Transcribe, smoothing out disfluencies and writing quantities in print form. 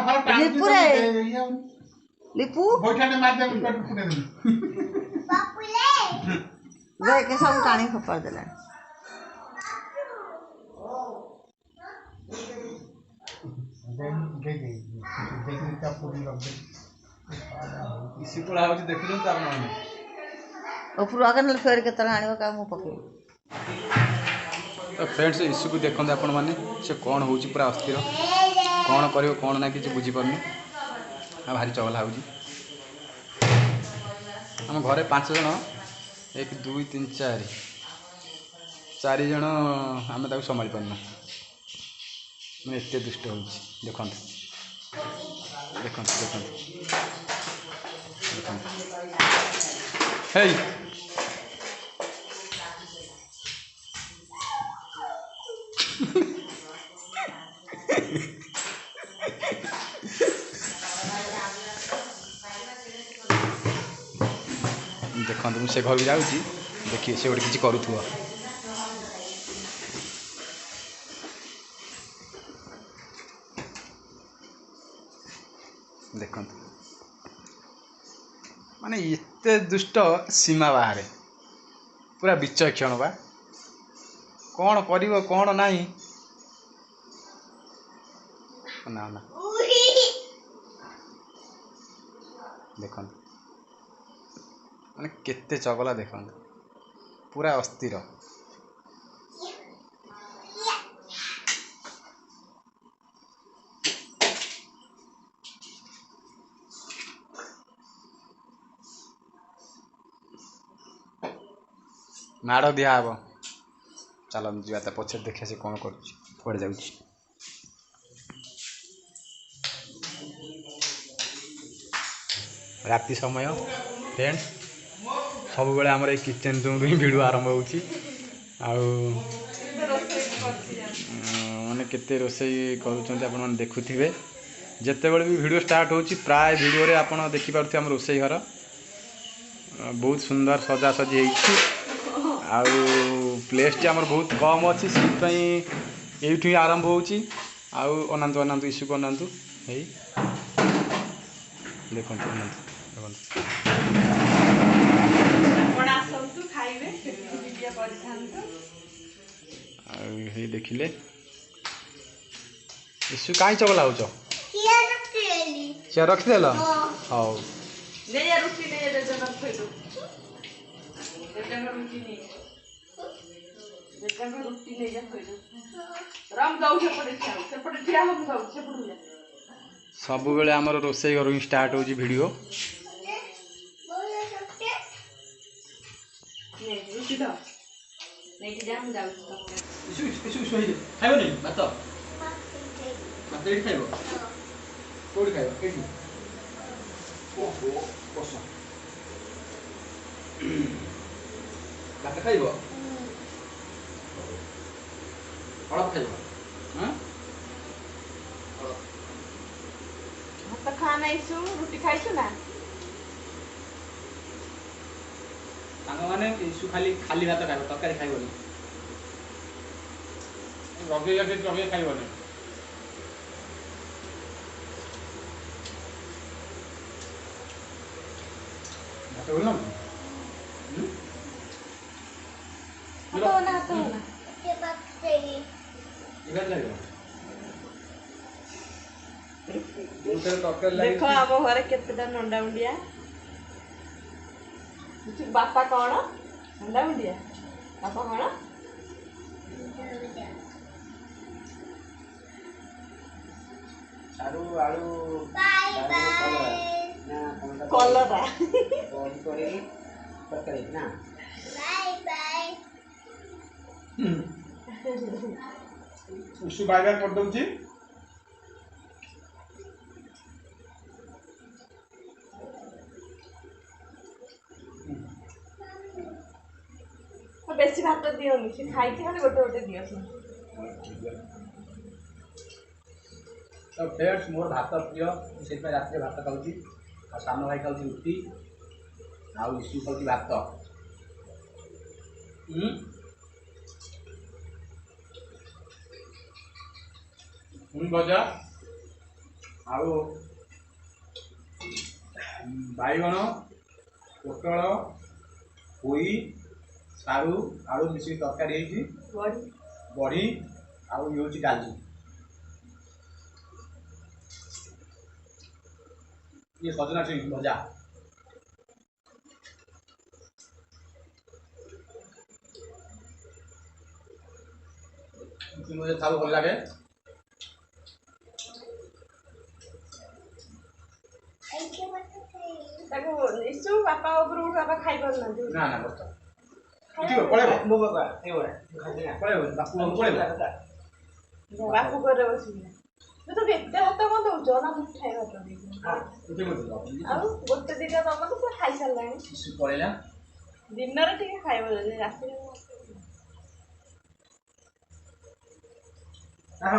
लिपू रे लिपू देख सब टाणी फोपाड़ देला इसी पुरा होची देखुन तार माने ऊपर आगे न फेर के तला आनिबो का मु पके तो फ्रेंड्स इसी को देखते आपण मैंने से कौन हो पूरा अस्थिर कौन कर कौन ना कि बुझीपारनी भारी चगला हो आम घरे 5 जन 1 2 3 4 जन आम संभाली पारना मैं एत दुष्ट हो देखते देखते देखते हे देखो मुझे घर जाऊँगी देखिए से गोटे किसी करूँ देखो माने एते दुष्ट सीमा बाहर पूरा विचक्षण बा कौन करिवो कौन नहीं ना ना देखो माने केते चगला देखो पूरा अस्थिर माड़ दिहब चल जा पछे देखिए से कौन कर जाऊँ राति समय फ्रेंड्स सब बेले आमर ये किचेन रूम ही वीडियो आरंभ होची माने केते रोसई करूछन्ते आपण माने देखुथिबे जेते बेले भी वीडियो स्टार्ट होची प्राय वीडियो रे आपण देखि पारुथि हम रोसई घर बहुत सुंदर सजा सजी होईची आउ प्लेस टी आमर बहुत कम अच्छी से आरंभ होची आउ अनंत अनंत इश्यू अनंत हे देखो देखिले इश्यू कहीं चगला हो चेयर रखिदेल हाँ सब बेले आमर रोसई घर ही स्टार्ट हो वीडियो भात खाना इसु रोटी खाइछु ना माने इशू खाली खाली भात खाइब तरकारी खाइबनी रगे खाइबनी भात बोलना देखो आम घर केतेटा नंडा मुंडिया बापा कौन नंडा मुंडिया बापा कौन आलू आलू कलरा ना उसी बाय बाय कर दउची बेसी भात दियोनी से खाई खाली गोटे गोटे दियो तो फ्रेंड्स मोर भात प्रिय से रात भात खाऊँ आ सान भाई खाऊँ रुटी आउ इशू खाऊँ भात भजा ଆଉ ବାଇଗଣ ପୋଟଳ ପୋଇ ସାରୁ ଆଳୁ ମିଶିକି ତରକାରୀ ହେଇଛି ବଢ଼ି ଆଉ ଇଏ ହେଉଛି ଡାଲି ଇଏ ସଜନା ଛୁଇଁ ଭଜା मुझे खाऊ ଭଲ ଲାଗେ ତାକୁ ନିଶ୍ଚୟ ବାପା ଉପରୁ ବାପା ଖାଇ ପାରୁନାହାନ୍ତି ନା ନା ବସ ଠିକ ପଳେଇବ ମୋ ବାବା ଏଇଗୁଡା ପଳେଇବ ବାପୁ ପଳେଇବ ବାପୁ ଘରେ ବସିକି ତୁ ତ ଏତେ ହାତ କଣ ଦଉଛ ନା ମୁଠାଏ ଭାତ ଆଉ ଗୋଟେ ଦିଟା ଦବ ତ ସେ ଖାଇସାରିଲାଣି ପଳେଇଲା ଦିନରେ ଟିକେ ଖାଇବ ଯଦି ରାତିରେ ହଁ